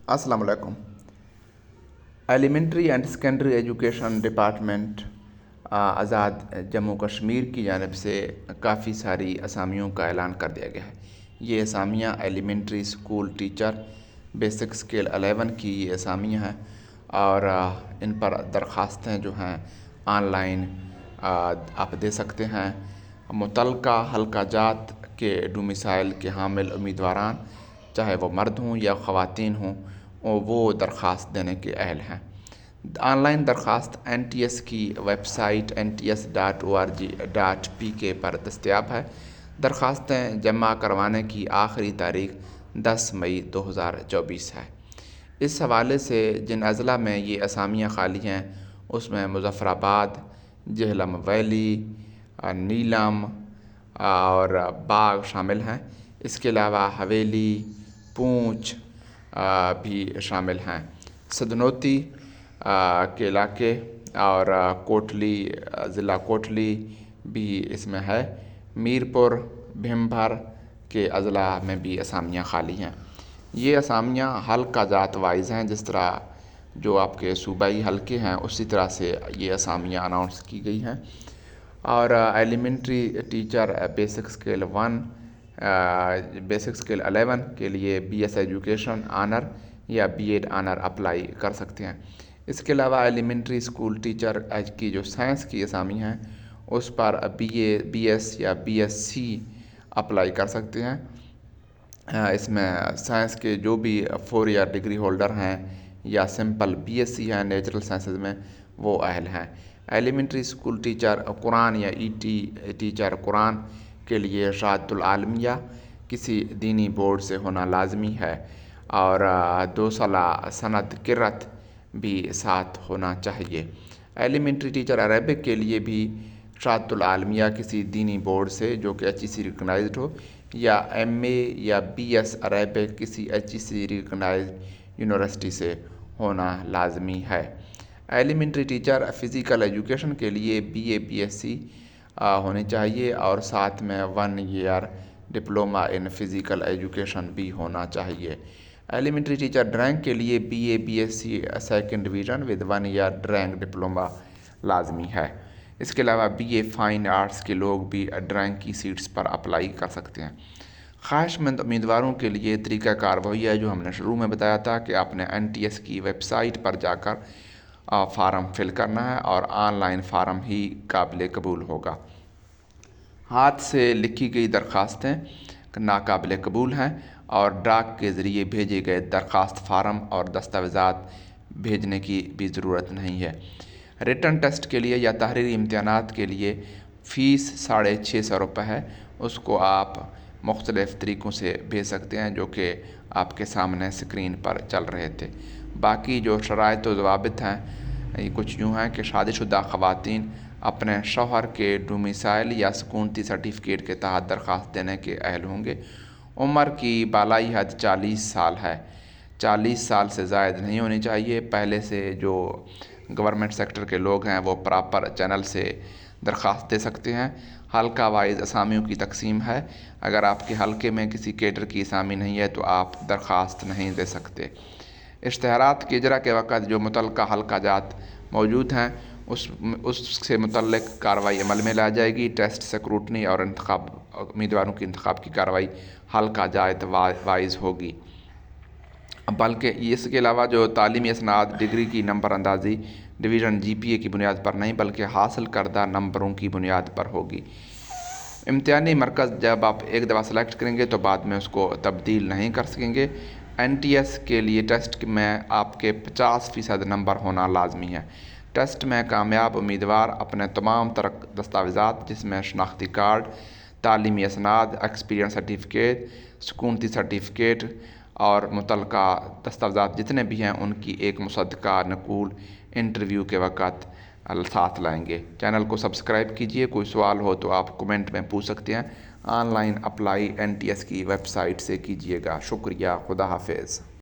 अस्सलाम वालेकुम। Elementary and secondary education department Azad Jammu Kashmir की जानिब से काफ़ी सारी असामियों का ऐलान कर दिया गया है। ये असामियाँ elementary school teacher basic scale 11 की ये असामियाँ हैं और इन पर दरख्वास्तें जो हैं ऑनलाइन आप दे सकते हैं। मुतल्लका हल्का जात के डोमिसाइल के हामिल उम्मीदवारान, चाहे वो मर्द हों या ख़वातीन हों, वो दरख्वास्त देने के अहल हैं। ऑनलाइन दरख्वास्त NTS की वेबसाइट nts.org.pk पर दस्तयाब है। दरख्वास्तें जमा करवाने की आखिरी तारीख 10 मई 2024 है। इस हवाले से जिन अज़ला में ये असामियाँ खाली हैं उसमें मुज़फ़्फ़राबाद, जेहलम वैली, नीलम और बाग शामिल हैं। इसके अलावा हवेली, पूंछ भी शामिल हैं। सदनोती के इलाके और कोटली, ज़िला कोटली भी इसमें है। मीरपुर, भिम्भर के अज़ला में भी असामियाँ खाली हैं। ये असामियाँ हल्का जात वाइज हैं, जिस तरह जो आपके सूबाई हल्के हैं उसी तरह से ये असामियाँ अनाउंस की गई हैं। और elementary teacher basic scale 1, basic scale 11 के लिए BS एजुकेशन ऑनर या B.Ed ऑनर अप्लाई कर सकते हैं। इसके अलावा एलिमेंट्री स्कूल टीचर की जो साइंस की असामी हैं उस पर BA, BS या BSc अप्लाई कर सकते हैं। इसमें साइंस के जो भी 4 ईयर डिग्री होल्डर हैं या सिंपल BSc हैं नेचुरल साइंसेज में, वो अहल हैं। एलिमेंट्री स्कूल टीचर कुरान या ET टीचर कुरान के लिए शहादतुल आलमिया किसी दीनी बोर्ड से होना लाजमी है और 2 साला सनद किरत भी साथ होना चाहिए। एलिमेंट्री टीचर अरेबिक के लिए भी शहादतुल आलमिया किसी दीनी बोर्ड से जो कि HEC रिकगनाइज्ड हो, या MA या BS अरेबिक किसी HEC रिकगनाइज्ड यूनिवर्सिटी से होना लाजमी है। एलिमेंट्री टीचर फ़िज़िकल एजुकेशन के लिए BA BSc होनी चाहिए और साथ में 1 year diploma in physical education भी होना चाहिए। एलिमेंट्री टीचर ड्राइंग के लिए BA BSc second division with 1 year drawing diploma लाजमी है। इसके अलावा BA फाइन आर्ट्स के लोग भी ड्राइंग की सीट्स पर अप्लाई कर सकते हैं। ख्वाहिशमंद उम्मीदवारों के लिए तरीक़ाकार वही है जो हमने शुरू में बताया था कि आपने NTS की वेबसाइट पर जाकर फ़ारम फिल करना है और ऑनलाइन फ़ारम ही काबिल कबूल होगा। हाथ से लिखी गई दरख्वास्तें नाकाबिल कबूल हैं और डाक के ज़रिए भेजे गए दरख्वास्त फ़ारम और दस्तावेज़ात भेजने की भी ज़रूरत नहीं है। रिटन टेस्ट के लिए या तहरीरी इम्तिहानात के लिए फ़ीस 650 रुपये है। उसको आप मुख्तलिफ़ तरीक़ों से भेज सकते हैं जो कि आपके सामने स्क्रीन पर चल रहे थे। बाकी जो शराइत व ज़वाबित हैं ये कुछ यूँ हैं कि शादीशुदा ख़वातीन अपने शौहर के डोमिसाइल या सकूनती सर्टिफिकेट के तहत दरख्वास्त देने के अहल होंगे। उम्र की बालाई हद 40 साल है। 40 साल से ज़ायद नहीं होनी चाहिए। पहले से जो गवर्नमेंट सेक्टर के लोग हैं वो प्रॉपर चैनल से दरख्वास्त दे सकते हैं। हल्का वाइज असामियों की तकसीम है। अगर आपके हल्के में किसी कैडर की असामी नहीं है तो आप दरख्वास्त नहीं दे सकते। इश्तहारात के इजरा के वक़्त जो मुतल्लिका हल्का जात मौजूद हैं उससे मुतल्लिक कार्रवाई अमल में ला जाएगी। टेस्ट, स्क्रूटनी और इंतखाब उम्मीदवारों की इंतखाब की कार्रवाई हल्का जात वाइज होगी। बल्कि इसके अलावा जो तालीमी इसनाद डिग्री की नंबर अंदाज़ी डिवीज़न GPA की बुनियाद पर नहीं बल्कि हासिल करदा नंबरों की बुनियाद पर होगी। इम्तिहानी मरकज़ जब आप एक दफ़ा सेलेक्ट करेंगे तो बाद में उसको तब्दील नहीं कर सकेंगे। NTS के लिए टेस्ट में आपके 50% नंबर होना लाजमी है। टेस्ट में कामयाब उम्मीदवार अपने तमाम तरह दस्तावेज़ात जिसमें शनाख्ती कार्ड, तालीमी इसनाद, एक्सपीरियंस सर्टिफिकेट, सकूनती सर्टिफिकेट और मुतल्लिका दस्तावेज़ात जितने भी हैं उनकी एक मुसद्दका नकूल इंटरव्यू के वक़्त साथ लाएंगे। चैनल को सब्सक्राइब कीजिए। कोई सवाल हो तो आप कमेंट में पूछ सकते हैं। ऑनलाइन अप्लाई NTS की वेबसाइट से कीजिएगा। शुक्रिया। खुदा हाफिज़।